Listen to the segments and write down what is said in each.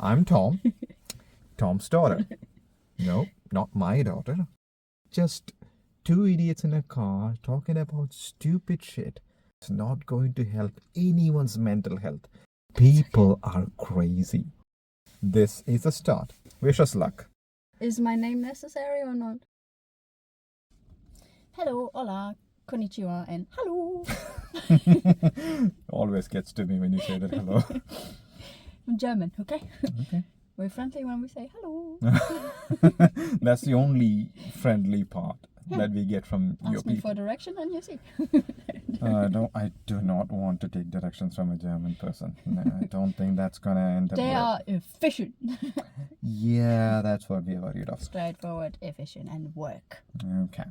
I'm Tom. Tom's daughter. No, not my daughter. Just two idiots in a car talking about stupid shit. It's not going to help anyone's mental health. People are crazy. This is a start. Wish us luck. Is my name necessary or not? Hello, hola, konnichiwa, and hello. Always gets to me when you say that hello. I'm German, okay? Okay. We're friendly when we say hello. That's the only friendly part that we get from your Ask me people. for direction and you see. I do not want to take directions from a German person. No, I don't think that's gonna end up They well. are efficient. Yeah, that's what we're worried of. Straightforward, efficient, and work. Okay.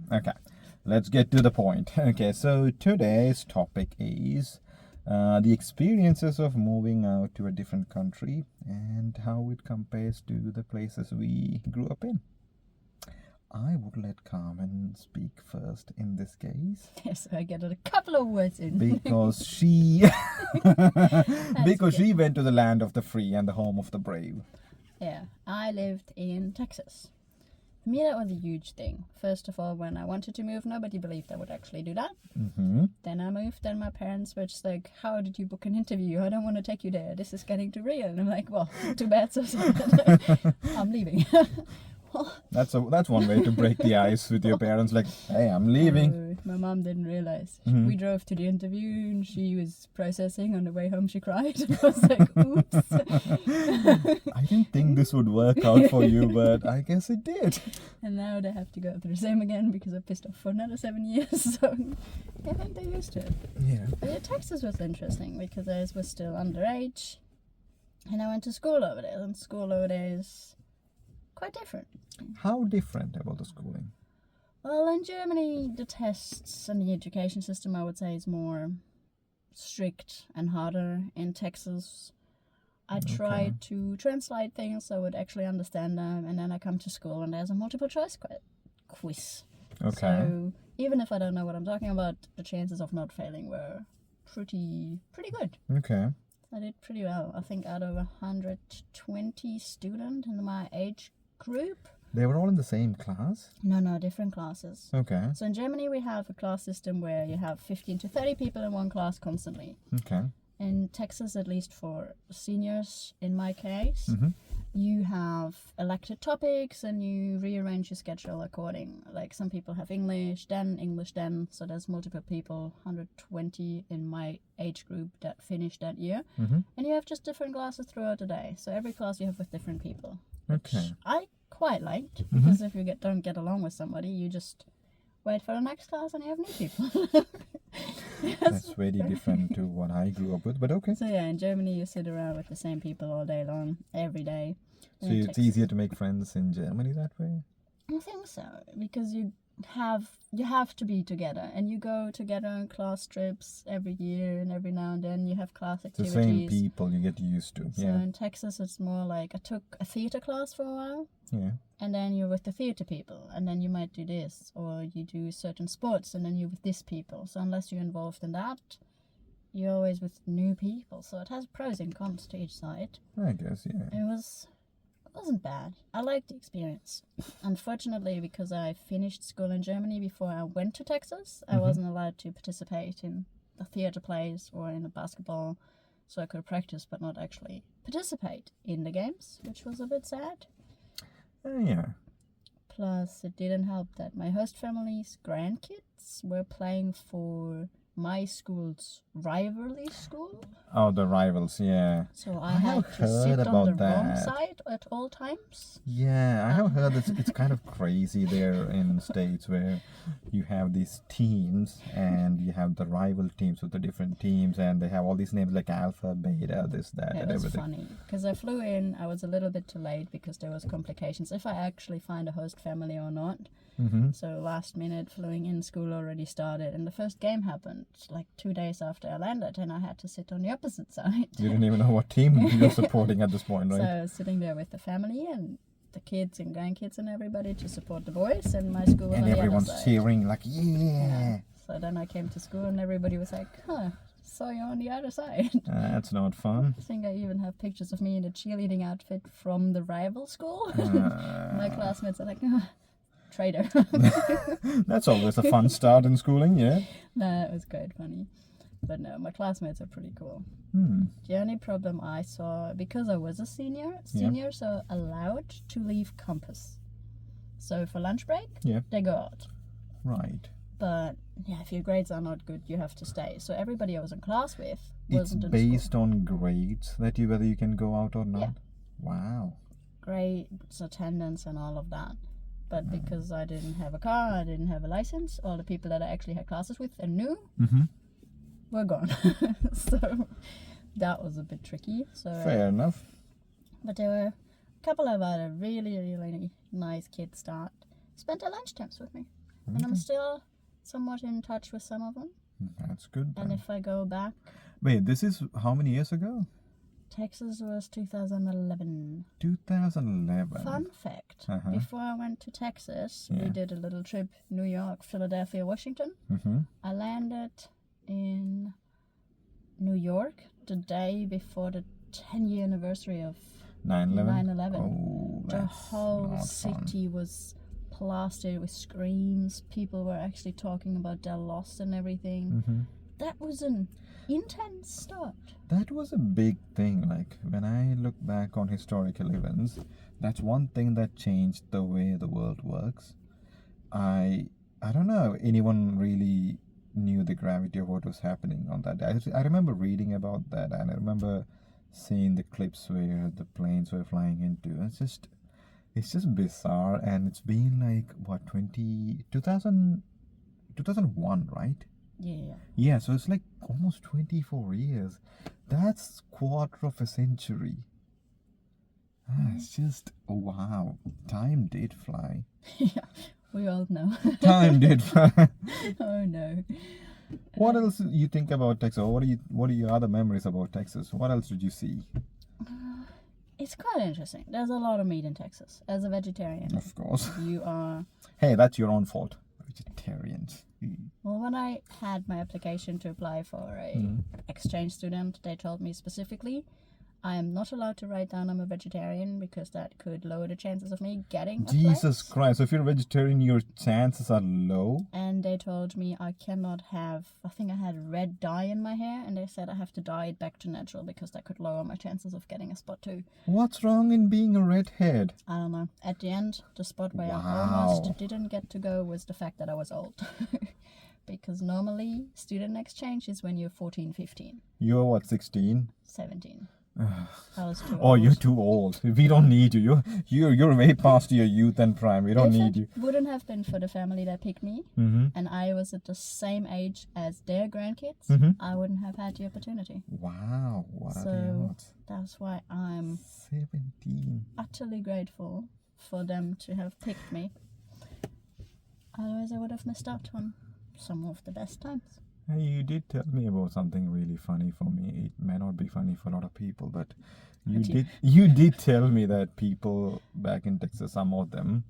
Let's get to the point. Okay, so today's topic is the experiences of moving out to a different country and how it compares to the places we grew up in. I would let Carmen speak first in this case. Yes, I get a couple of words in. Because she she went to the land of the free and the home of the brave. Yeah, I lived in Texas. For me, that was a huge thing. First of all, when I wanted to move, nobody believed I would actually do that. Mm-hmm. Then I moved, and my parents were just like, how did you book an interview? I don't want to take you there. This is getting too real. And I'm like, well, too bad, so sorry. I'm leaving. That's one way to break the ice with your parents. Like, hey, I'm leaving. My mom didn't realize. Mhm. We drove to the interview, and she was processing. On the way home, she cried. I was like, oops. I didn't think this would work out for you, but I guess it did. And now they have to go through the same again because I pissed off for another 7 years. So I think they're used to it. Yeah. But yeah, Texas was interesting because I was still underage, and I went to school over there. And school over there is quite different. How different about the schooling? Well, in Germany, the tests and the education system, I would say, is more strict and harder. In Texas, I tried to translate things so I would actually understand them, and then I come to school and there's a multiple choice quiz. Okay. So even if I don't know what I'm talking about, the chances of not failing were pretty good. Okay. I did pretty well. I think out of 120 students in my age group. They were all in the same class? No, different classes. Okay. So in Germany, we have a class system where you have 15 to 30 people in one class constantly. Okay. In Texas, at least for seniors, in my case, Mm-hmm. you have elected topics and you rearrange your schedule according. Like some people have English then. So there's multiple people, 120 in my age group that finished that year. Mm-hmm. And you have just different classes throughout the day. So every class you have with different people. Which Okay. I quite liked, because if you don't get along with somebody, you just wait for the next class and you have new people. That's very different to what I grew up with, but okay. So yeah, in Germany you sit around with the same people all day long, every day. So In it's Texas, easier to make friends in Germany that way? I think so, because you have to be together, and you go together on class trips every year, and every now and then you have class It's the activities. same people you get used to. So Yeah. in Texas it's more like I took a theater class for a while. Yeah. And then you're with the theater people, and then you might do this, or you do certain sports, and then you're with this people. So unless you're involved in that, you're always with new people. So it has pros and cons to each side. I guess, yeah. It wasn't bad. I liked the experience. Unfortunately, because I finished school in Germany before I went to Texas, I wasn't allowed to participate in the theater plays or in the basketball. So I could practice but not actually participate in the games, which was a bit sad. Yeah. Plus, it didn't help that my host family's grandkids were playing for my school's rivalry school. Oh, the rivals, yeah. So I I had have to sit heard on the about wrong that. side at all times. Yeah, I have heard it's kind of crazy there in States where you have these teams and you have the rival teams with the different teams and they have all these names like Alpha, Beta, this, that, It and was everything. funny because I flew in. I was a little bit too late because there was complications if I actually find a host family or not. Mm-hmm. So last minute flying in, school already started, and the first game happened like 2 days after I landed, and I had to sit on the opposite side. You didn't even know what team you're supporting at this point, right? So I was sitting there with the family and the kids and grandkids and everybody to support the boys, and my school was And on the other everyone's side. cheering like, yeah. So then I came to school and everybody was like, huh, saw you on the other side. That's not fun. I think I even have pictures of me in a cheerleading outfit from the rival school. My classmates are like, oh, traitor. That's always a fun start in schooling, yeah? Nah, it was quite funny. But no, my classmates are pretty cool. The only problem I saw, because I was a seniors are allowed to leave campus. So for lunch break, they go out. Right. But yeah, if your grades are not good, you have to stay. So everybody I was in class with wasn't in It's based school. on grades that whether you can go out or not? Yeah. Wow. Grades, attendance and all of that. But because I didn't have a car, I didn't have a license, all the people that I actually had classes with and knew were gone. So that was a bit tricky. So Fair enough. But there were a couple of other really, really nice kids that spent their lunch times with me. And I'm still somewhat in touch with some of them. That's good then. And if I go back, Wait, this is how many years ago? Texas was 2011. 2011. Fun fact, before I went to Texas, we did a little trip, New York, Philadelphia, Washington. I landed in New York the day before the 10-year anniversary of 9/11. Oh, The that's whole not city was plastered with screams. People were actually talking about their loss and everything. That was an intense start. That was a big thing. Like when I look back on historical events, that's one thing that changed the way the world works. I don't know if anyone really knew the gravity of what was happening on that day. I remember reading about that, and I remember seeing the clips where the planes were flying into. It's just bizarre, and it's been like what 2001, right? Yeah. So it's like almost 24 years. That's quarter of a century. It's just wow. Time did fly. Yeah, we all know. Time did fly. Oh no. What else you think about Texas? What are your other memories about Texas? What else did you see? It's quite interesting. There's a lot of meat in Texas. As a vegetarian, Of course. you are... Hey, that's your own fault. Vegetarians. Well, when I had my application to apply for a exchange student, they told me specifically I am not allowed to write down I'm a vegetarian because that could lower the chances of me getting a Jesus place. Christ. So if you're a vegetarian, your chances are low? And they told me I cannot have... I think I had red dye in my hair, and they said I have to dye it back to natural because that could lower my chances of getting a spot too. What's wrong in being a redhead? I don't know. At the end, the spot where I Wow. almost didn't get to go was the fact that I was old. Because normally, student exchange is when you're 14, 15, You're what, 16? 17. I was too Oh, old. you're too old. We don't need you. You're way past your youth and prime. We don't If need it you. wouldn't have been for the family that picked me, and I was at the same age as their grandkids, I wouldn't have had the opportunity. Wow, what are the So odds? that's why I'm 17. utterly grateful for them to have picked me. Otherwise, I would have missed out on some of the best times. Hey, you did tell me about something really funny for me. It may not be funny for a lot of people, but you did tell me that people back in Texas, some of them,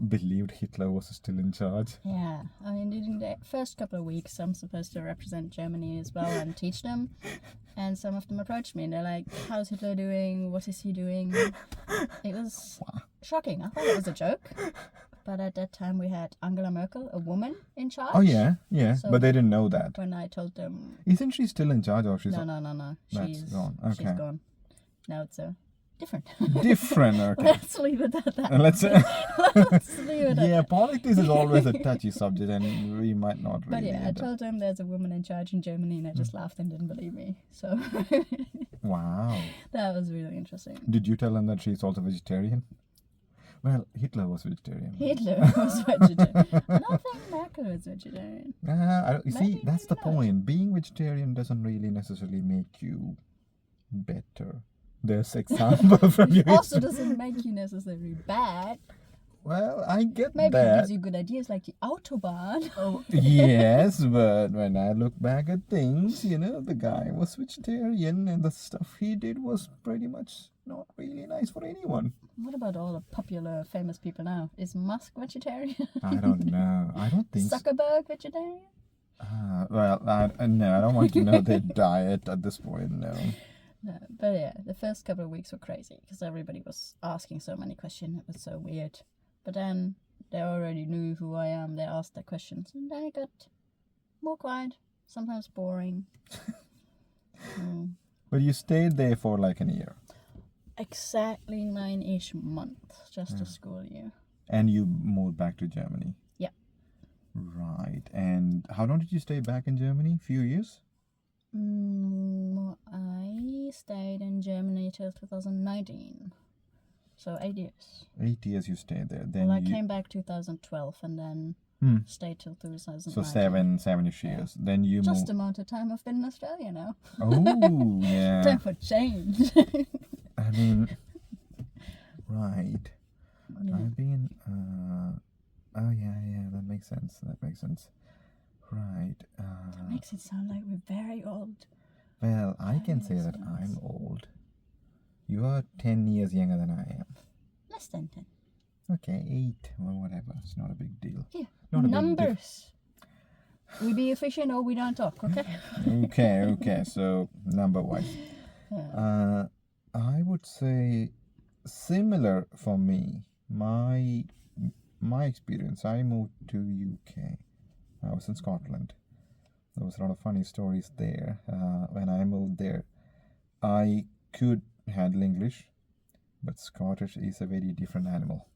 believed Hitler was still in charge. Yeah, I mean, during the first couple of weeks, I'm supposed to represent Germany as well and teach them. And some of them approached me and they're like, how's Hitler doing? What is he doing? It was shocking. I thought it was a joke. But at that time, we had Angela Merkel, a woman, in charge. Oh, yeah, So but they didn't know that. When I told them... Isn't she still in charge or she's... No. That's gone. She's Okay. gone. Now it's different. Different, okay. Let's leave it at that. And let's Let's leave it at yeah, that. politics is always a touchy subject, and we might not But really. yeah, I told them there's a woman in charge in Germany, and they just laughed and didn't believe me. So Wow. that was really interesting. Did you tell them that she's also vegetarian? Well, Hitler was vegetarian. Hitler was vegetarian. I don't think Merkel was vegetarian. You see, Maybe, that's the maybe not. point. Being vegetarian doesn't really necessarily make you better. There's example from your It also history. doesn't make you necessarily bad. Well, I get Maybe it that. gives you good ideas like the Autobahn. Yes, but when I look back at things, the guy was vegetarian and the stuff he did was pretty much not really nice for anyone. What about all the popular famous people now? Is Musk vegetarian? I don't know. I don't think so. Zuckerberg vegetarian? Well, no, I don't want to know their diet at this point. No. No, but yeah, the first couple of weeks were crazy because everybody was asking so many questions. It was so weird. But then they already knew who I am. They asked their questions, and then it got more quiet, sometimes boring. But you stayed there for like a year. Exactly 9-ish months, just a school year. And you moved back to Germany. Yeah. Right. And how long did you stay back in Germany? Few years? I stayed in Germany till 2019. So 8 years. 8 years you stayed there. Then Well, I came back 2012 and then stayed till 2019. So seven-ish years. Then you Just moved. the amount of time I've been in Australia now. Oh, yeah. Time for change. I mean, right. Yeah. I've been. Oh yeah. That makes sense. Right. That makes it sound like we're very old. Well, I can say that Yes. I'm old. You are 10 years younger than I am. Less than 10. Okay, 8 or whatever. It's not a big deal. Yeah. Not a big Numbers. We be efficient or we don't talk, okay? Okay. So number wise, Yeah. I would say similar for me. My experience. I moved to UK. I was in Scotland. There was a lot of funny stories there. When I moved there, I could handle English, but Scottish is a very different animal.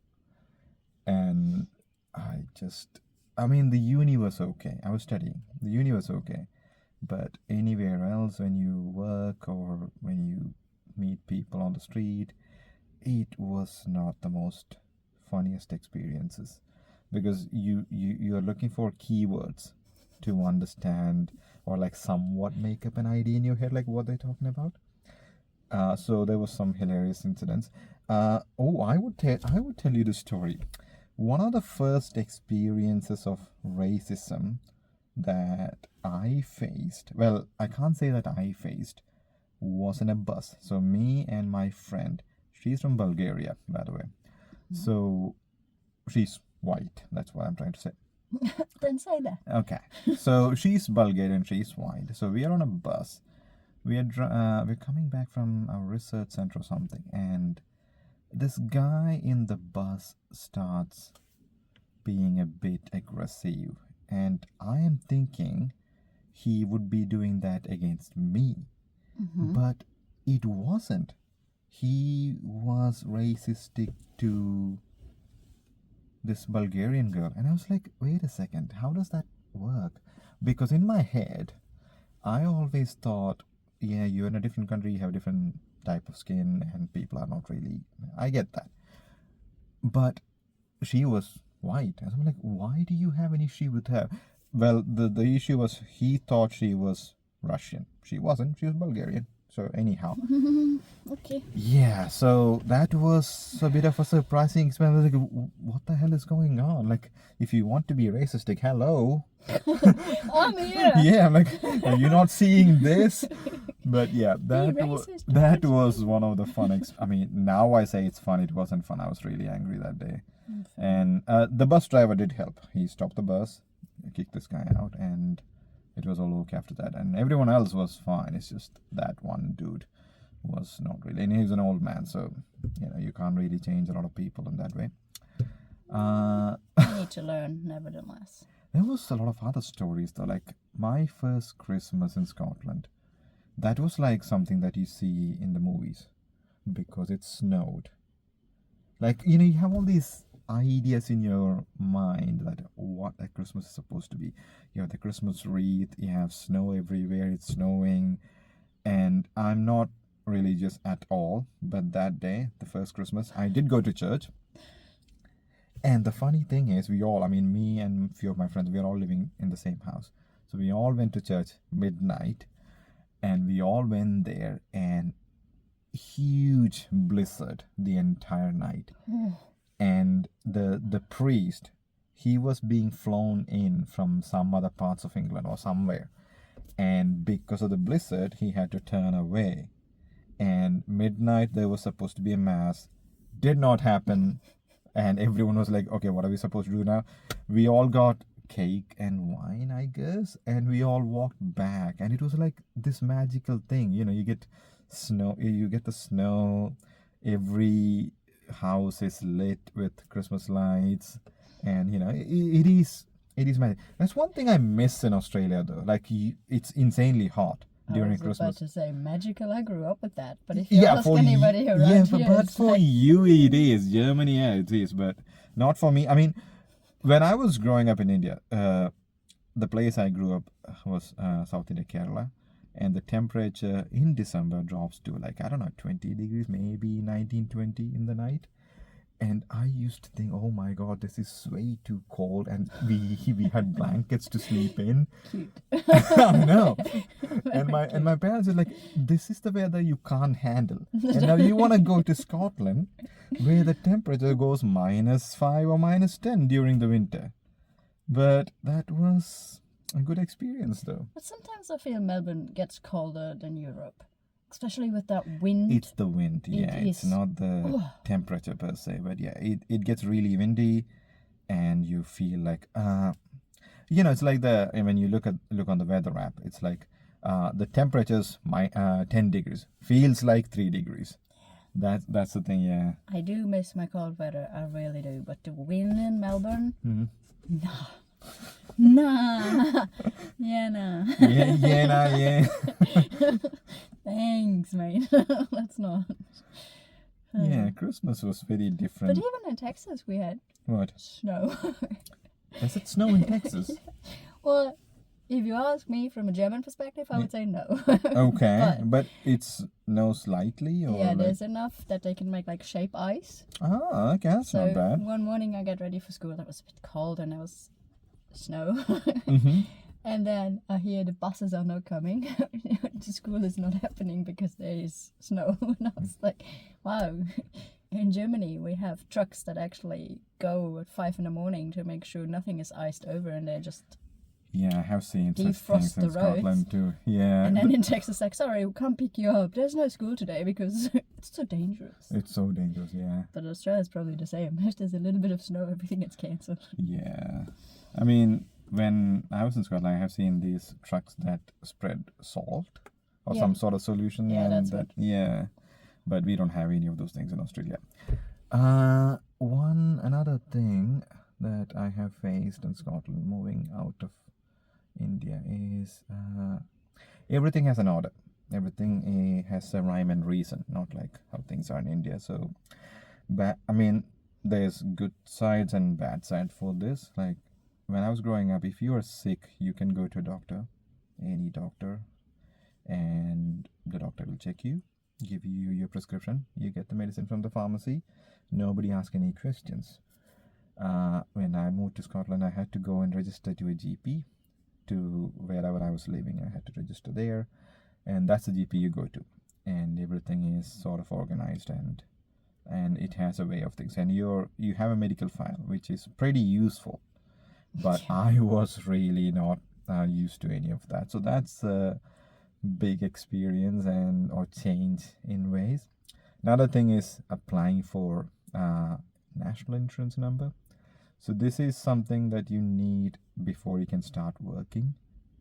And I mean, the uni was okay. I was studying. The uni was okay. But anywhere else, when you work or when you meet people on the street, it was not the most funniest experiences, because you are looking for keywords to understand or like somewhat make up an idea in your head like what they're talking about. So there was some hilarious incidents. I would tell you the story. One of the first experiences of racism that I faced, well, I can't say that I faced, was in a bus. So me and my friend, she's from Bulgaria, by the way. So she's white. That's what I'm trying to say. Then say that. Okay. So she's Bulgarian, she's white. So we are on a bus. We're coming back from our research center or something, and this guy in the bus starts being a bit aggressive, and I am thinking he would be doing that against me, but it wasn't. He was racistic to this Bulgarian girl, and I was like, wait a second, how does that work? Because in my head, I always thought, yeah, you're in a different country, you have a different type of skin, and people are not really, I get that. But she was white, and I'm like, why do you have an issue with her? Well, the issue was he thought she was Russian. She wasn't, she was Bulgarian. So anyhow, Okay. yeah, so that was a bit of a surprising experience. Like, what the hell is going on? Like, if you want to be racistic, hello. I'm here. Yeah, I'm like, are you not seeing this? But yeah, racist, that was one of the fun. I mean, now I say it's fun. It wasn't fun. I was really angry that day. And the bus driver did help. He stopped the bus, kicked this guy out, and it was all okay after that. And everyone else was fine. It's just that one dude was not really. And he's an old man, so you can't really change a lot of people in that way. I need to learn, nevertheless. There was a lot of other stories though. Like my first Christmas in Scotland, that was like something that you see in the movies, because it snowed. Like, you have all these ideas in your mind that what a Christmas is supposed to be. You have the Christmas wreath, you have snow everywhere, it's snowing, and I'm not religious at all, but that day, the first Christmas, I did go to church. And the funny thing is, me and a few of my friends, we are all living in the same house. So we all went to church midnight, and we all went there, and huge blizzard the entire night. And the priest, he was being flown in from some other parts of England or somewhere, and because of the blizzard he had to turn away. And midnight there was supposed to be a mass, did not happen, and everyone was like, okay, what are we supposed to do now? We all got cake and wine, I guess, and we all walked back, and it was like this magical thing. You get snow, you get the snow, every house is lit with Christmas lights, and it is magic. That's one thing I miss in Australia, though. Like, it's insanely hot during I was Christmas. about to say magical. I grew up with that, but if you Yeah, ask for anybody around yeah, here, but it's for like, you it is. Germany, yeah, it is, but not for me. I mean, when I was growing up in India, the place I grew up was South India, Kerala, and the temperature in December drops to, like, I don't know, 20 degrees, maybe 19, 20 in the night. And I used to think, oh my God, this is way too cold, and we had blankets to sleep in. cute. I know. And my parents are like, this is the weather you can't handle. And now you want to go to Scotland, where the temperature goes -5 or -10 during the winter. But that was a good experience, though. But sometimes I feel Melbourne gets colder than Europe, especially with that wind. It's the wind, yeah. It's is- not the temperature per se, but yeah, it gets really windy, and you feel like it's like when you look on the weather app, it's like the temperature's 10 degrees, feels like 3 degrees. That's the thing, yeah. I do miss my cold weather, I really do. But the wind in Melbourne, nah. Yeah, nah. Yeah. Thanks, mate. Let's not. Yeah, Christmas was very But different. even in Texas, we had What? snow. Does it snow in Texas? Well, if you ask me from a German perspective, I would say no. Okay, but it snows lightly, or Yeah, like... there's enough that they can make like shape ice. Ah, okay, that's So not bad. one morning I got ready for school. It was a bit cold and there was snow. Mm-hmm. And then I hear the buses are not coming. The school is not happening because there is snow. And I was like, wow. In Germany, we have trucks that actually go at 5 in the morning to make sure nothing is iced over, and they just... Yeah, I have seen such Defrost things the in Scotland too. Yeah, And then in Texas, like, sorry, we can't pick you up. There's no school today because it's so dangerous. it's so dangerous. Yeah, But Australia's probably the same. If there's a little bit of snow, everything gets cancelled. yeah. I mean, when I was in Scotland, I have seen these trucks that spread salt or Yeah. some sort of solution. Yeah, and that's that, good. yeah, but we don't have any of those things in Australia. Another thing that I have faced in Scotland moving out of India is everything has an order. Everything has a rhyme and reason, not like how things are in India. So, I mean, there's good sides and bad sides for this. Like, when I was growing up, if you are sick, you can go to a doctor, any doctor, and the doctor will check you, give you your prescription, you get the medicine from the pharmacy. Nobody asks any questions. When I moved to Scotland, I had to go and register to a GP. To wherever I was living, I had to register there, and that's the GP you go to, and everything is sort of organized, and it has a way of things, and you have a medical file, which is pretty useful. But I was really not used to any of that, so that's a big experience or change in ways. Another thing is applying for national insurance number. So this is something that you need before you can start working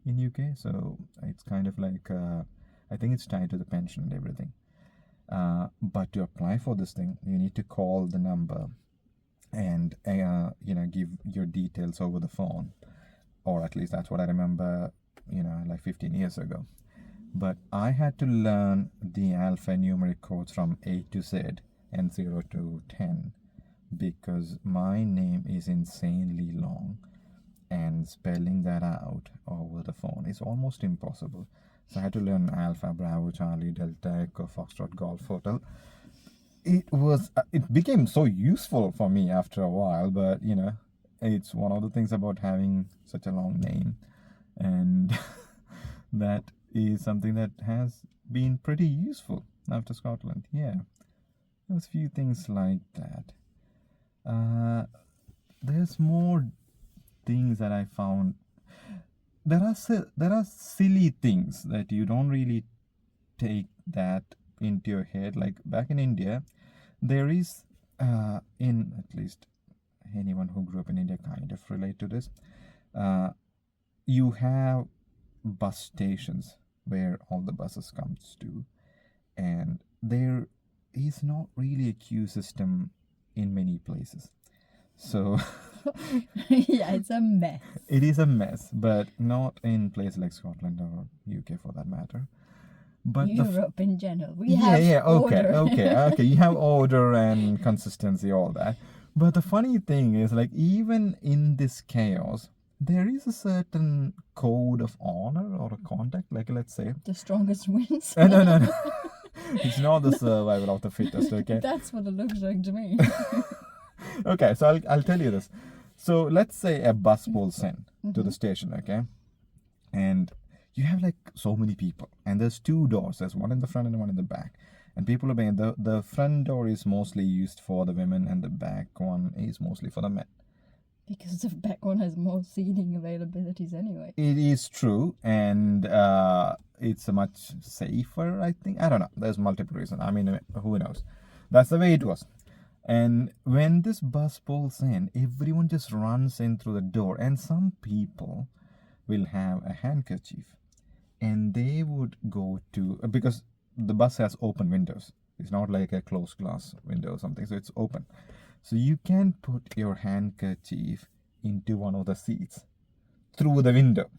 in UK. So it's kind of like I think it's tied to the pension and everything. But to apply for this thing, you need to call the number and give your details over the phone, or at least that's what I remember. Like 15 years ago. But I had to learn the alphanumeric codes from A to Z and 0 to 10. Because my name is insanely long, and spelling that out over the phone is almost impossible. So I had to learn Alpha, Bravo, Charlie, Delta, Echo, Foxtrot, Golf, Hotel. It became so useful for me after a while, but it's one of the things about having such a long name, and that is something that has been pretty useful after Scotland. Yeah, there was a few things like that. There's more things that I found. There are silly things that you don't really take that into your head. Like back in India, there is in at least anyone who grew up in India kind of relate to this. you have bus stations where all the buses comes to, and there is not really a queue system in many places. So Yeah, it's a mess. it is a mess, but not in places like Scotland or UK for that matter. But Europe in general. We yeah, have yeah, okay, order. okay. You have order and consistency, all that. But the funny thing is, like, even in this chaos, there is a certain code of honor or a conduct. Like, let's say, The strongest wins. no. It's not the survival of the fittest. Okay. That's what it looks like to me. Okay, so I'll tell you this. So let's say a bus pulls in to the station, okay, and you have like so many people, and there's two doors. There's one in the front and one in the back, and people are being the front door is mostly used for the women, and the back one is mostly for the men. Because the back one has more seating availabilities anyway. It is true, and it's much safer, I think. I don't know. There's multiple reasons. I mean, who knows? That's the way it was. And when this bus pulls in, everyone just runs in through the door, and some people will have a handkerchief, and they would go to, because the bus has open windows. It's not like a closed glass window or something, so it's open. So you can put your handkerchief into one of the seats through the window.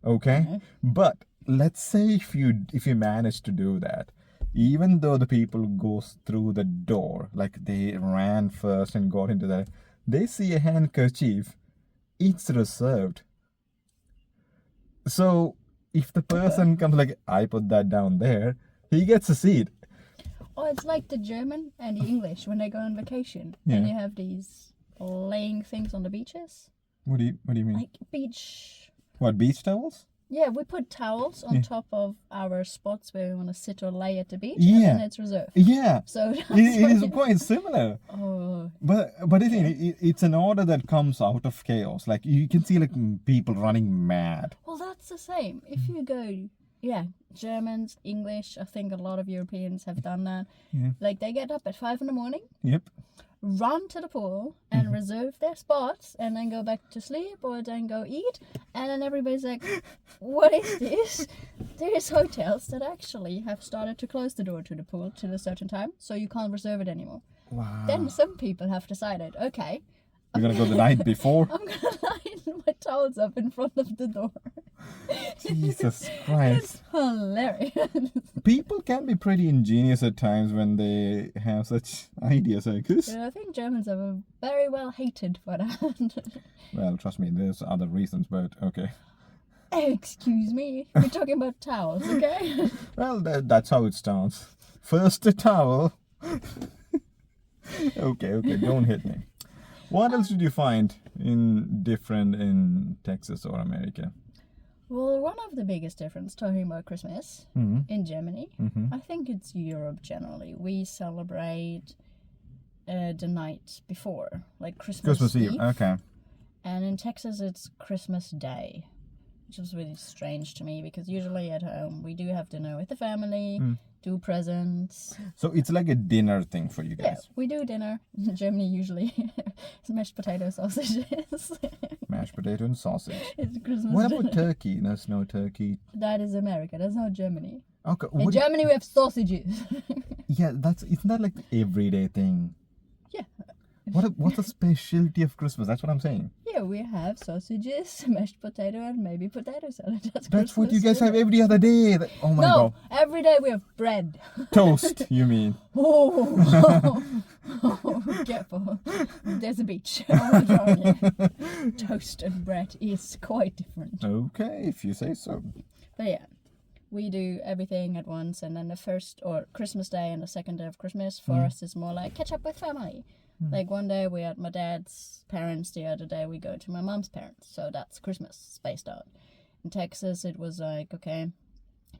Okay? But let's say if you manage to do that, even though the people goes through the door, like they ran first and got into that, they see a handkerchief, it's reserved. So if the person comes like, I put that down there, he gets a seat. Oh, it's like the German and the English when they go on vacation. Yeah. And you have these laying things on the beaches. What do you mean? Like beach. What, beach towels? Yeah, we put towels on top of our spots where we want to sit or lay at the beach, Yeah. and then it's reserved. Yeah. So that's It is what- quite similar. Oh, But it's an order that comes out of chaos. Like you can see like people running mad. well, that's the same. If you go, yeah, Germans, English, I think a lot of Europeans have done that. Yeah. Like they get up at 5 a.m, Yep. run to the pool and reserve their spots, and then go back to sleep or then go eat, and then everybody's like, what is this? There's hotels that actually have started to close the door to the pool till a certain time, so you can't reserve it anymore. Wow. Then some people have decided, okay, You're gonna go the night before. I'm gonna line my towels up in front of the door. Jesus Christ. Hilarious. People can be pretty ingenious at times when they have such ideas like this. Yeah, I think Germans are very well hated for that. Well, trust me, there's other reasons, but okay. Excuse me, we're talking about towels, okay? Well, that's how it starts. First a towel. Okay, don't hit me. What else did you find different in Texas or America? Well, one of the biggest difference talking about Christmas in Germany, I think it's Europe generally. We celebrate the night before, like Christmas Eve. Okay. And in Texas, it's Christmas Day, which is really strange to me because usually at home we do have dinner with the family, do presents. So it's like a dinner thing for you Yeah, guys. we do dinner. In Germany, usually it's mashed potato sausages. Mashed potato and sausage. It's Christmas What dinner. about turkey? There's no turkey. That is America. That's not Germany. Okay. In Germany, we have sausages. Yeah, isn't that like the everyday thing? Yeah. What's the specialty of Christmas? That's what I'm saying. Yeah, we have sausages, mashed potato, and maybe potato salad. That's what you Christmas guys have dinner. every other day. Oh my No, god. every day we have bread. Toast, you mean? Oh, careful. There's a beach. Oh, darn it. Toast and bread is quite different. Okay, if you say so. But yeah, we do everything at once, and then the first, or Christmas Day and the second day of Christmas, for us is more like catch up with family. Like one day we're at my dad's parents, the other day we go to my mom's parents. So that's Christmas spaced out. In Texas, it was like, okay,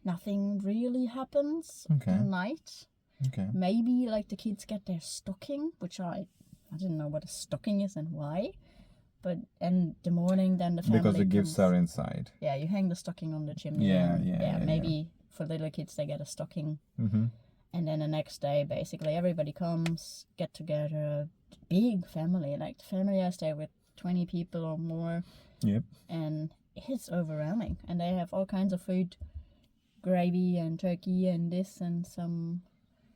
nothing really happens at night. Okay. Maybe like the kids get their stocking, which I didn't know what a stocking is and why. But in the morning, then the family Because the gifts comes. are inside. Yeah, you hang the stocking on the chimney. Yeah, and yeah, maybe for little kids they get a stocking. Mm-hmm. And then the next day, basically, everybody comes, get together, big family. Like the family I stay with 20 people or more. Yep. And it's overwhelming. And they have all kinds of food, gravy and turkey and this and some.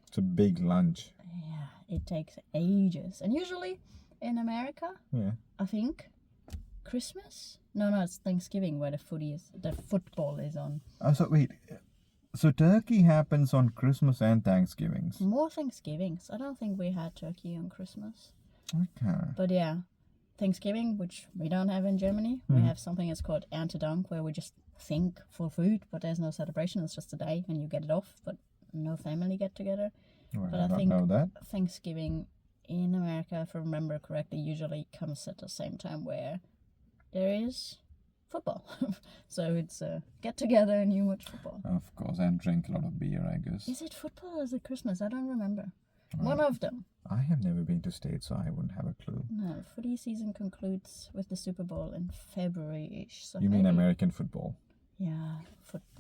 It's a big lunch. Yeah, it takes ages. And usually in America, Yeah. I think Christmas. No, it's Thanksgiving where the football is on. So wait. So turkey happens on Christmas and Thanksgivings. More Thanksgivings. I don't think we had turkey on Christmas. Okay. But yeah, Thanksgiving, which we don't have in Germany, we have something that's called Erntedank, where we just think for food, but there's no celebration. It's just a day and you get it off, but no family get together. Well, But I I don't think know that. Thanksgiving in America, if I remember correctly, usually comes at the same time where there is football. So it's a get together and you watch football. Of course, and drink a lot of beer, I guess. Is it football or is it Christmas? I don't remember. One of them. I have never been to States, so I wouldn't have a clue. No, footy season concludes with the Super Bowl in February-ish. So You mean maybe- American football? Yeah,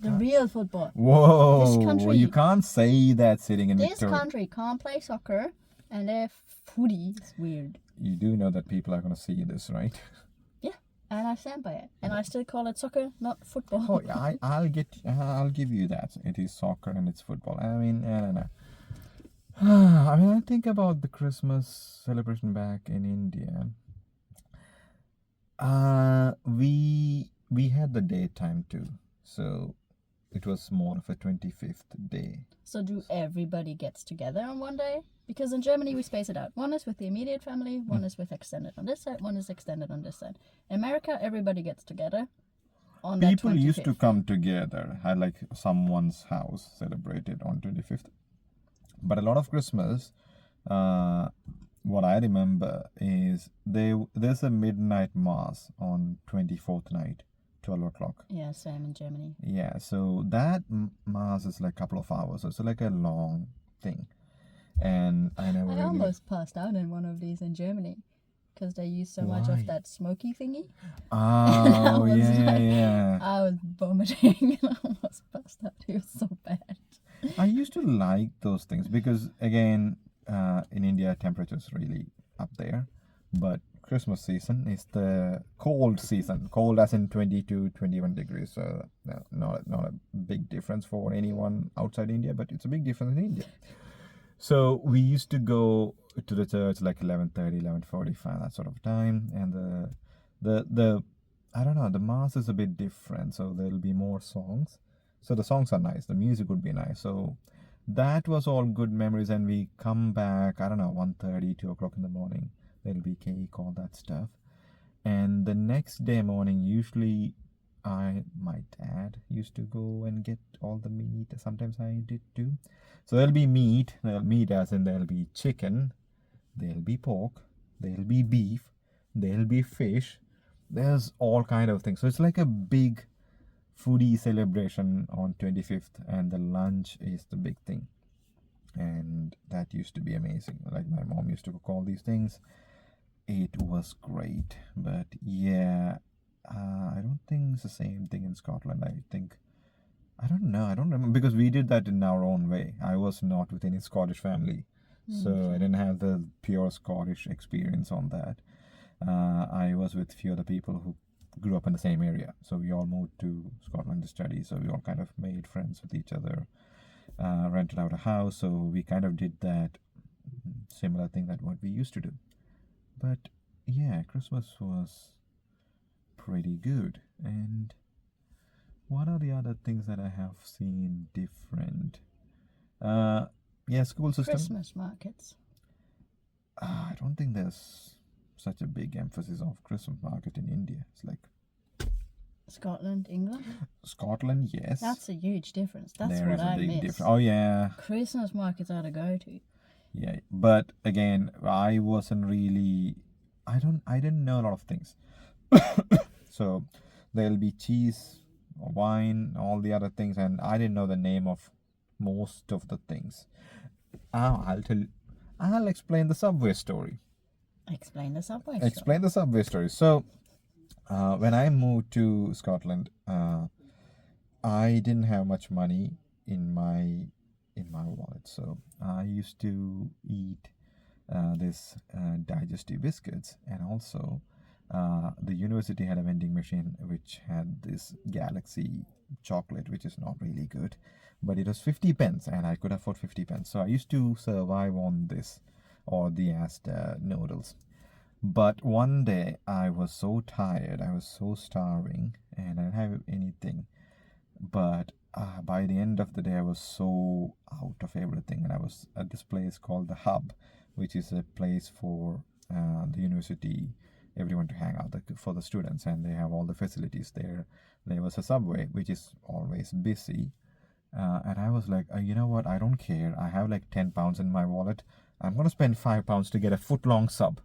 the real football. Whoa! This country- You can't say that sitting in This Victoria. country can't play soccer, and their footy is weird. You do know that people are going to see this, right? Yeah, and I stand by it. And I still call it soccer, not football. Oh, yeah, I'll give you that. It is soccer and it's football. I mean, I don't know. I mean, I think about the Christmas celebration back in India. We had the daytime too, so it was more of a 25th day. So do everybody gets together on one day? Because in Germany we space it out. One is with the immediate family, one is with extended on this side, one is extended on this side. In America, everybody gets together on that People used to 25th. come together, had like someone's house celebrated on 25th. But a lot of Christmas, what I remember is there's a midnight mass on 24th night, 12 o'clock. Yeah, same in Germany. Yeah, so that mass is like a couple of hours. So it's like a long thing. And I never I really... almost passed out in one of these in Germany because they use so much Why? of that smoky thingy. Oh, was yeah, like- yeah. I was vomiting and I almost passed out. It was so bad. I used to like those things because, again, in India, temperature's really up there. But Christmas season is the cold season. Cold as in 22, 21 degrees. So not a big difference for anyone outside India, but it's a big difference in India. So we used to go to the church like 11:30, 11:45, that sort of time. And the I don't know, the mass is a bit different. So there'll be more songs. So the songs are nice. The music would be nice. So that was all good memories. And we come back, I don't know, 1:30, 2 o'clock in the morning. There'll be cake, all that stuff. And the next day morning, usually my dad used to go and get all the meat. Sometimes I did too. So there'll be meat. Meat as in there'll be chicken, there'll be pork, there'll be beef, there'll be fish. There's all kind of things. So it's like a big foodie celebration on 25th, and the lunch is the big thing. And that used to be amazing. Like my mom used to cook all these things. It was great. But yeah, I don't think it's the same thing in Scotland. I don't know. I don't remember because we did that in our own way. I was not with any Scottish family. So I didn't have the pure Scottish experience on that. I was with a few other people who grew up in the same area. So we all moved to Scotland to study. So we all kind of made friends with each other, rented out a house. So we kind of did that similar thing that what we used to do. But yeah, Christmas was pretty good. And what are the other things that I have seen different? Yeah, school system. Christmas markets. I don't think there's such a big emphasis of Christmas market in India. It's like Scotland, England. Scotland, yes. That's a huge difference. That's There what is a I big miss. difference. Oh yeah, Christmas markets are to go to. yeah. But again, I wasn't really. I didn't know a lot of things. So there'll be cheese, wine, all the other things, and I didn't know the name of most of the things. I'll explain the subway story. Explain the subway story. Explain the subway story. So, when I moved to Scotland, I didn't have much money in my wallet. So I used to eat this digestive biscuits, and also the university had a vending machine which had this Galaxy chocolate, which is not really good, but it was 50 pence and I could afford 50 pence. So I used to survive on this or the Asda noodles. But one day I was so tired, I was so starving, and I didn't have anything. But by the end of the day, I was so out of everything, and I was at this place called the Hub, which is a place for the university, everyone to hang out for the students, and they have all the facilities there. There was a subway, which is always busy, and I was like, you know what? I don't care. I have like £10 in my wallet. I'm gonna spend £5 to get a foot-long sub.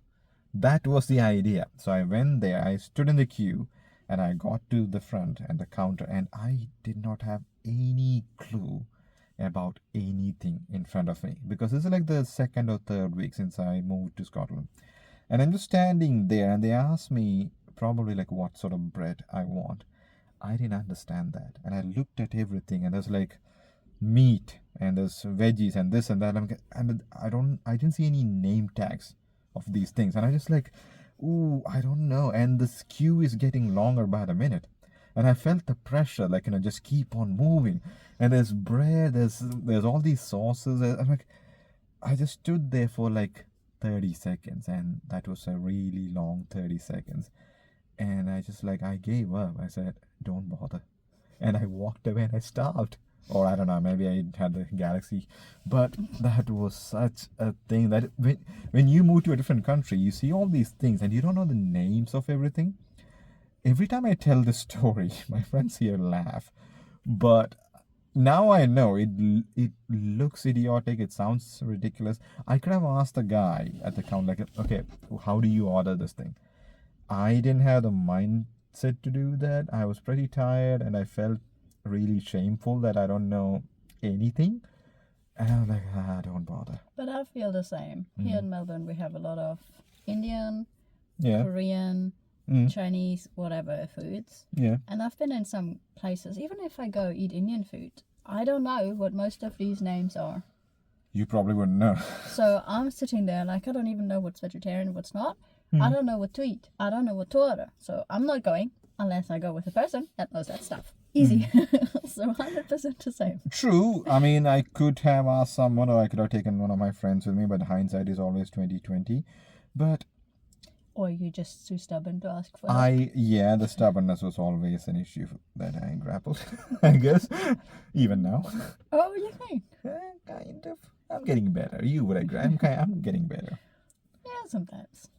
That was the idea. So I went there, I stood in the queue, and I got to the front and the counter, and I did not have any clue about anything in front of me because this is like the second or third week since I moved to Scotland. And I'm just standing there, and they asked me probably like what sort of bread I want. I didn't understand that. And I looked at everything, and there's like meat, and there's veggies, and this and that. And I didn't see any name tags of these things, and I just like, ooh, I don't know. And this queue is getting longer by the minute, and I felt the pressure, like, just keep on moving. And there's bread, there's all these sauces. I'm like, I just stood there for like 30 seconds, and that was a really long 30 seconds. And I just like, I gave up. I said, don't bother. And I walked away and I starved. Or I don't know, maybe I had the Galaxy. But that was such a thing that when you move to a different country, you see all these things and you don't know the names of everything. Every time I tell this story, my friends here laugh. But now I know it looks idiotic. It sounds ridiculous. I could have asked the guy at the counter, like, okay, how do you order this thing? I didn't have the mindset to do that. I was pretty tired and I felt really shameful that I don't know anything. And I was like, don't bother. But I feel the same. Here in Melbourne, we have a lot of Indian, Yeah. Korean, Chinese, whatever foods. Yeah. And I've been in some places, even if I go eat Indian food, I don't know what most of these names are. You probably wouldn't know. So I'm sitting there like, I don't even know what's vegetarian, what's not. I don't know what to eat. I don't know what to order. So I'm not going unless I go with a person that knows that stuff. Easy. So 100% the same. True. I mean, I could have asked someone, or I could have taken one of my friends with me, but hindsight is always 20/20. But Or you're just too stubborn to ask for help. the stubbornness was always an issue that I grappled, I guess, even now. Oh, you think? Kind of. I'm getting better. You would agree. I'm getting better. Yeah, sometimes.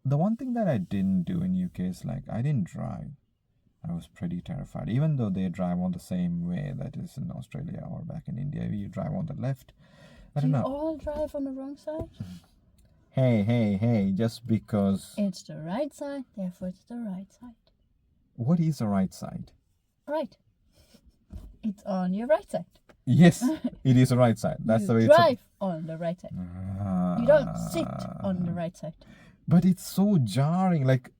The one thing that I didn't do in UK is like I didn't drive. I was pretty terrified. Even though they drive on the same way that is in Australia or back in India, you drive on the left. I don't Do you know. all drive on the wrong side? Hey, just because... It's the right side, therefore it's the right side. What is the right side? Right. It's on your right side. Yes, it is the right side. That's you the way drive on the right side. You don't sit on the right side. But it's so jarring. Like,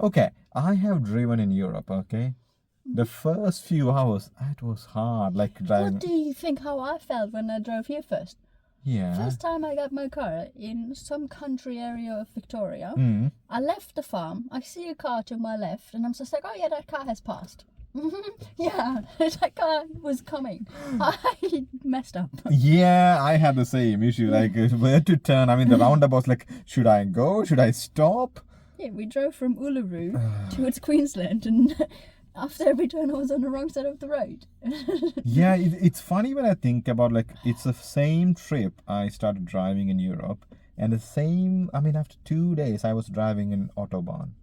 okay, I have driven in Europe, okay? The first few hours, it was hard, like driving. What do you think how I felt when I drove here first? Yeah. First time I got my car in some country area of Victoria, I left the farm, I see a car to my left, and I'm just like, oh yeah, that car has passed. Yeah, that car was coming. I messed up. Yeah, I had the same issue, like where to turn. I mean, the roundabout's like, should I go? Should I stop? Yeah, we drove from Uluru towards Queensland, and after every turn I was on the wrong side of the road. Yeah, it's funny when I think about, like, it's the same trip I started driving in Europe, and the same, I mean, after 2 days I was driving in Autobahn.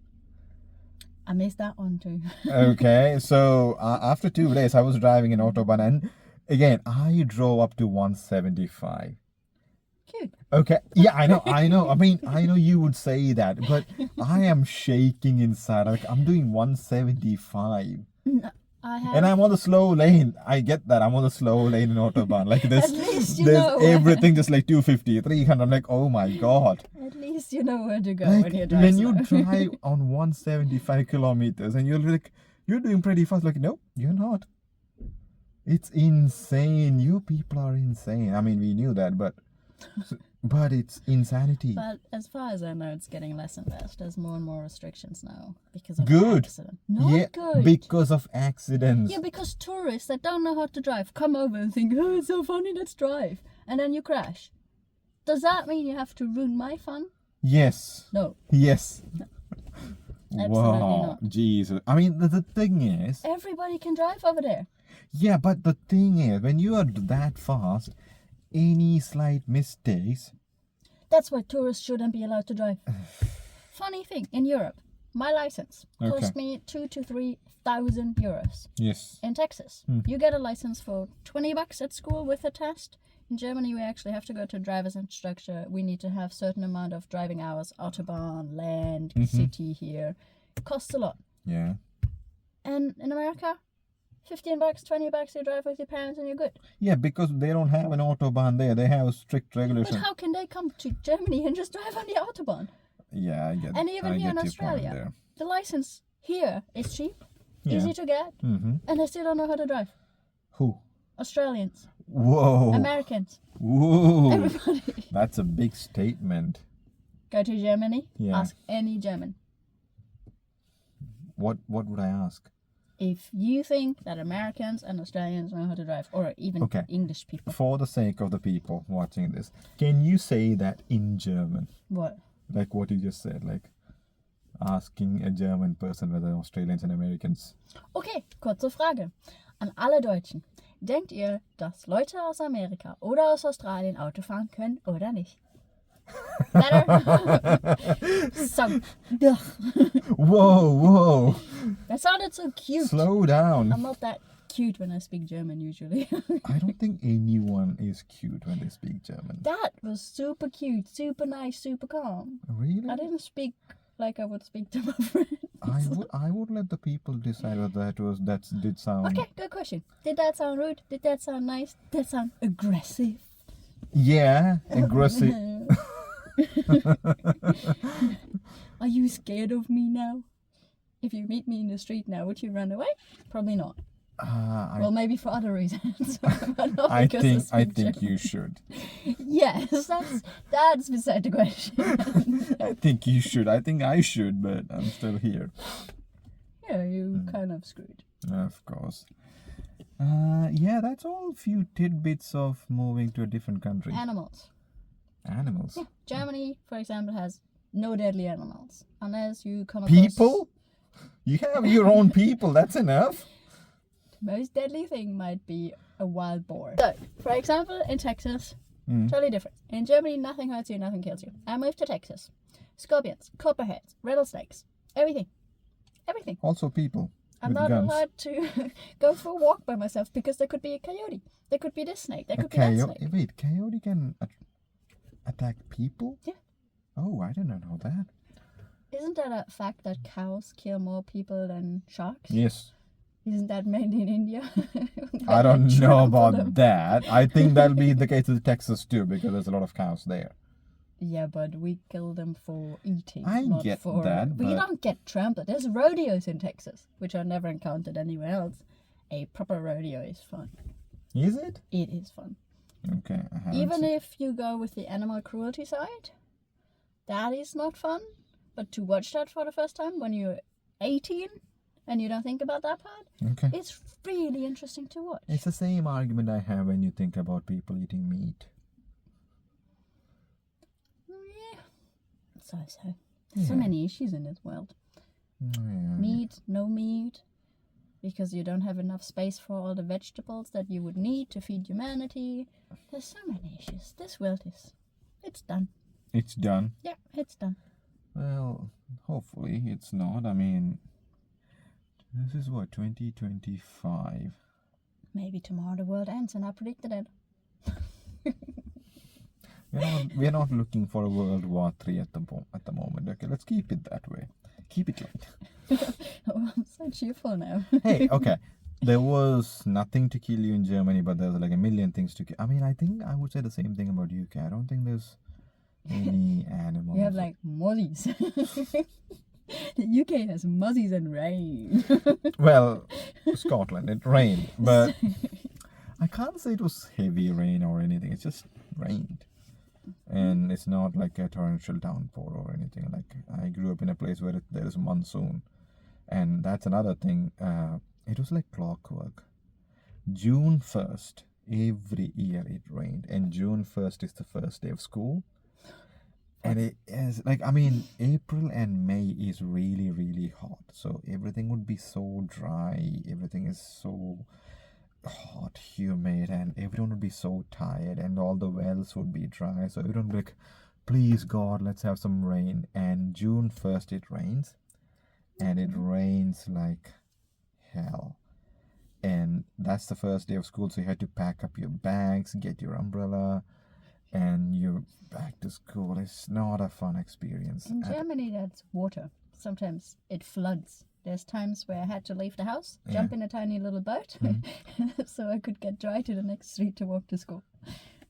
I missed that one too. Okay, so after 2 days I was driving in Autobahn, and again I drove up to 175. Cute. Okay, yeah, I know. I mean, I know you would say that, but I am shaking inside. Like, I'm doing 175. And I'm on the slow lane. I get that. I'm on the slow lane in Autobahn. Like, At least you there's know. everything just like 250, 300. I'm like, oh my God. At least you know where to go Like, when you drive when you slow. drive on 175 kilometers and you're like, you're doing pretty fast. Like, no, you're not. It's insane. You people are insane. I mean, we knew that, but But it's insanity. But as far as I know, it's getting less and less. There's more and more restrictions now because of Good. accident. Not good. Because of accidents. Yeah, because tourists that don't know how to drive come over and think, oh, it's so funny, let's drive. And then you crash. Does that mean you have to ruin my fun? Yes. No. Yes. Absolutely Wow. not. Jesus. I mean, the thing is... Everybody can drive over there. Yeah, but the thing is, when you are that fast, any slight mistakes... That's why tourists shouldn't be allowed to drive. Funny thing, in Europe, my license cost me 2,000 to 3,000 euros. Yes. In Texas, you get a license for $20 at school with a test. In Germany, we actually have to go to a driver's instructor. We need to have certain amount of driving hours, autobahn, land, city here. It costs a lot. Yeah. And in America, $15, $20, you drive with your parents and you're good. Yeah, because they don't have an autobahn there. They have strict regulations. But how can they come to Germany and just drive on the autobahn? Yeah, I get. And even here in Australia, the license here is cheap, easy to get, and they still don't know how to drive. Who? Australians. Whoa. Americans. Whoa. Everybody. That's a big statement. Go to Germany, Yeah. ask any German. What would I ask? If you think that Americans and Australians know how to drive, or even English people. For the sake of the people watching this, can you say that in German? What? Like what you just said, like asking a German person whether Australians and Americans. Okay, kurze Frage an alle Deutschen. Denkt ihr, dass Leute aus Amerika oder aus Australien Auto fahren können oder nicht? Better? So, Whoa. that sounded so cute. Slow down. I'm not that cute when I speak German usually. I don't think anyone is cute when they speak German. That was super cute, super nice, super calm. Really? I didn't speak like I would speak to my friends. I would let the people decide whether that did sound. Okay, good question. Did that sound rude? Did that sound nice? Did that sound aggressive? Yeah, aggressive. Are you scared of me now? If you meet me in the street now, would you run away? Probably not. Well, maybe for other reasons. But not I because think you should. Yes, that's beside the question. I think you should. I think I should, but I'm still here. Yeah, you kind of screwed. Of course. Yeah, that's all few tidbits of moving to a different country. Animals. Animals. Yeah, Germany, for example, has no deadly animals unless you come across People? You have your own people. That's enough. Most deadly thing might be a wild boar. So, for example, in Texas, totally different. In Germany, nothing hurts you, nothing kills you. I moved to Texas. Scorpions, copperheads, rattlesnakes, everything. Everything. Also people. I'm with not guns. allowed to go for a walk by myself because there could be a coyote. There could be this snake. There could be that snake. Wait, coyote can attack people? Yeah. Oh, I did not know that. Isn't that a fact that cows kill more people than sharks? Yes. Isn't that made in India? I don't know Trample about them. that. I think that'll be the case with Texas too, because there's a lot of cows there. Yeah, but we kill them for eating. I not get for... that, We but- don't get trampled. There's rodeos in Texas, which I've never encountered anywhere else. A proper rodeo is fun. Is it? It is fun. Okay. I haven't Even seen- if you go with the animal cruelty side, that is not fun. But to watch that for the first time when you're 18 and you don't think about that part, Okay. it's really interesting to watch. It's the same argument I have when you think about people eating meat. Yeah. So. So many issues in this world. Yeah. Meat, no meat, because you don't have enough space for all the vegetables that you would need to feed humanity. There's so many issues. This world it's done. It's done. Yeah, it's done. Well, hopefully it's not. I mean, this is what, 2025? Maybe tomorrow the world ends, and I predicted it. We're not looking for a World War III at the moment. Okay, let's keep it that way. Keep it light. Oh, I'm so cheerful now. Hey, okay. There was nothing to kill you in Germany, but there's like a million things to kill. I mean, I think I would say the same thing about UK. I don't think there's any animals. We have like mozzies. The UK has mozzies and rain. Well, Scotland, it rained, but I can't say it was heavy rain or anything. It just rained. and it's not like a torrential downpour or anything. Like, I grew up in a place where there is monsoon, and that's another thing. It was like clockwork. June 1st, every year it rained, and June 1st is the first day of school. And it is like, I mean, April and May is really, really hot. So everything would be so dry. Everything is so hot, humid, and everyone would be so tired, and all the wells would be dry. So everyone would be like, please, God, let's have some rain. And June 1st, it rains. And it rains like hell. And that's the first day of school. So you had to pack up your bags, get your umbrella, and you're back to school. It's not a fun experience. In Germany, that's water. Sometimes it floods. There's times where I had to leave the house, jump in a tiny little boat, so I could get dry to the next street to walk to school.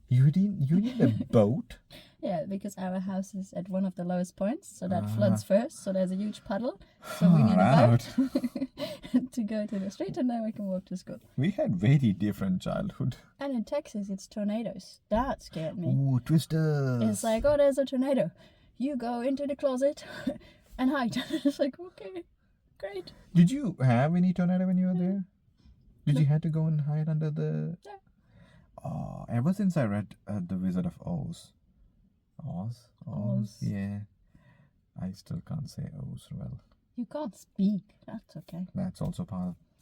You need a boat? Yeah, because our house is at one of the lowest points, so that floods first. So there's a huge puddle. So we need a boat to go to the street, and then we can walk to school. We had very different childhood. And in Texas, it's tornadoes. That scared me. Ooh, twisters. It's like, oh, there's a tornado. You go into the closet and hide. It's like, okay, great. Did you have any tornado when you were there? Did you have to go and hide under the... Yeah. Oh, ever since I read The Wizard of Oz. Oz? Yeah. I still can't say Oz well. You can't speak. That's okay. That's also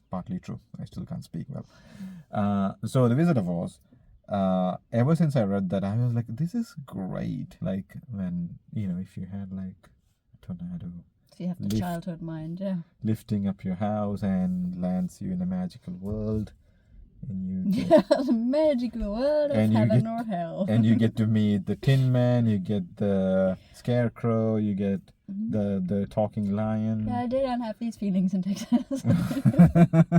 partly true. I still can't speak well. So The Wizard of Oz, ever since I read that, I was like, this is great. Like, when, if you had like a tornado. So you have the childhood mind, yeah. Lifting up your house and lands you in a magical world. And you get, the magical world of heaven or hell. And you get to meet the Tin Man, you get the Scarecrow, you get the talking lion. Yeah, I didn't have these feelings in Texas.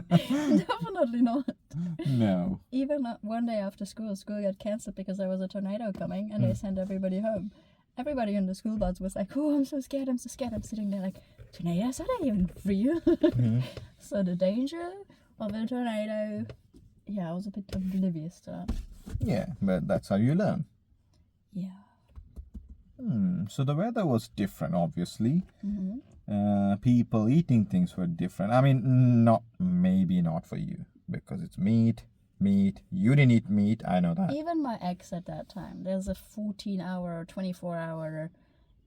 Definitely not. No. Even one day after school got cancelled because there was a tornado coming, and they sent everybody home. Everybody in the school bus was like, oh, I'm so scared. I'm sitting there like, tornadoes, are they even real? So the danger of a tornado... Yeah, I was a bit oblivious to that. Yeah, but that's how you learn. Yeah. So the weather was different, obviously. People eating things were different. I mean, maybe not for you, because it's meat. You didn't eat meat, I know that. Even my ex at that time, there's a 14-hour or 24-hour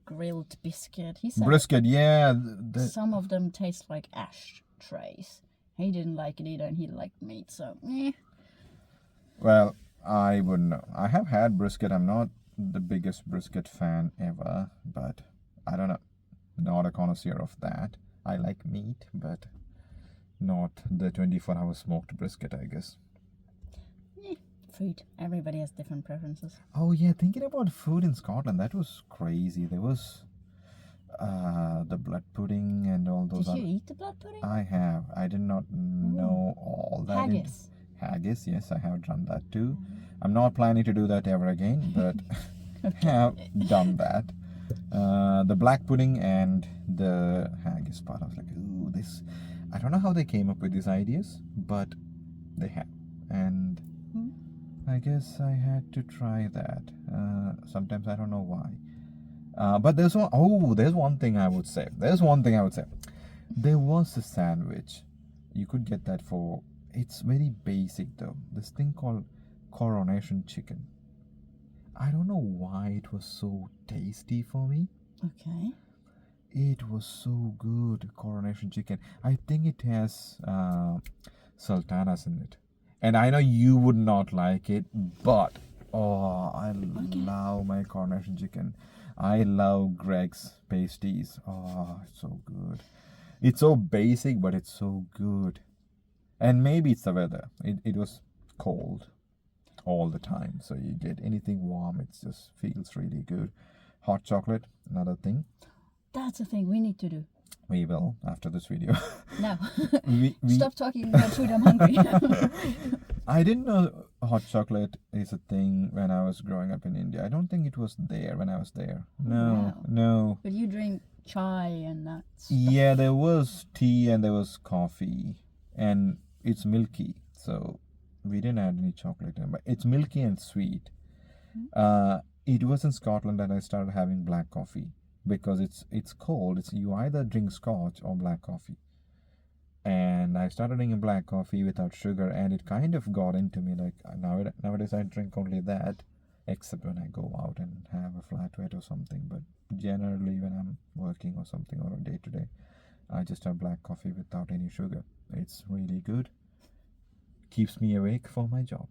grilled biscuit. He said brisket, yeah. Some of them taste like ashtrays. He didn't like it either, and he liked meat, so Well, I wouldn't know. I have had brisket. I'm not the biggest brisket fan ever, but I don't know. Not a connoisseur of that. I like meat, but not the 24-hour smoked brisket, I guess. Food. Everybody has different preferences. Oh, yeah. Thinking about food in Scotland, that was crazy. There was... the blood pudding and all those. Did you eat the blood pudding? I have. I did not know all that. Haggis. Haggis, yes, I have done that too. I'm not planning to do that ever again, but have done that. The black pudding and the haggis part, I was like, ooh, this. I don't know how they came up with these ideas, but they have. And I guess I had to try that. Sometimes I don't know why. But there's one thing I would say. There was a sandwich. You could get that for... It's very basic though. This thing called coronation chicken. I don't know why it was so tasty for me. Okay. It was so good, coronation chicken. I think it has sultanas in it. And I know you would not like it, but... Oh, I love my coronation chicken. I love Greg's pasties. Oh, it's so good. It's so basic, but it's so good. And maybe it's the weather. It was cold all the time. So you get anything warm, it just feels really good. Hot chocolate, another thing. That's a thing we need to do. We will, after this video. No. we Stop talking about food, I'm hungry. I didn't know hot chocolate is a thing when I was growing up in India. I don't think it was there when I was there. No. But you drink chai and that stuff. Yeah, there was tea and there was coffee. And it's milky. So we didn't add any chocolate in. But it's milky and sweet. it was in Scotland that I started having black coffee because it's cold. It's you either drink Scotch or black coffee. And I started drinking black coffee without sugar, and it kind of got into me. Like nowadays, I drink only that, except when I go out and have a flat white or something. But generally, when I'm working or something or a day to day, I just have black coffee without any sugar. It's really good. Keeps me awake for my job.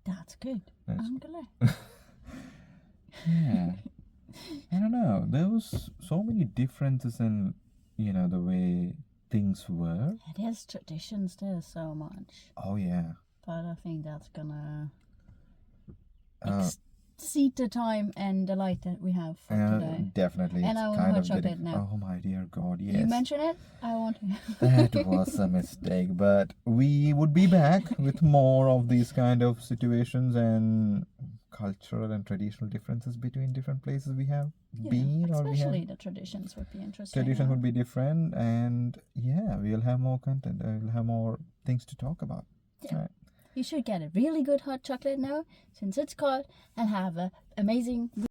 That's good. That's I'm glad. Yeah. I don't know. There was so many differences in, the way things were. It is traditions. There's so much, Oh yeah. but I think that's gonna Uh, exceed the time and the light that we have for today. Definitely. And It's I want kind hot of chocolate getting. now. Oh my dear God! You Yes. mention it, I want to. That was a mistake, but we would be back with more of these kind of situations and cultural and traditional differences between different places we have been or we have. Especially the traditions would be interesting. Tradition would be different, and yeah, we'll have more content. We'll have more things to talk about. Yeah. Right. You should get a really good hot chocolate now, since it's cold, and have an amazing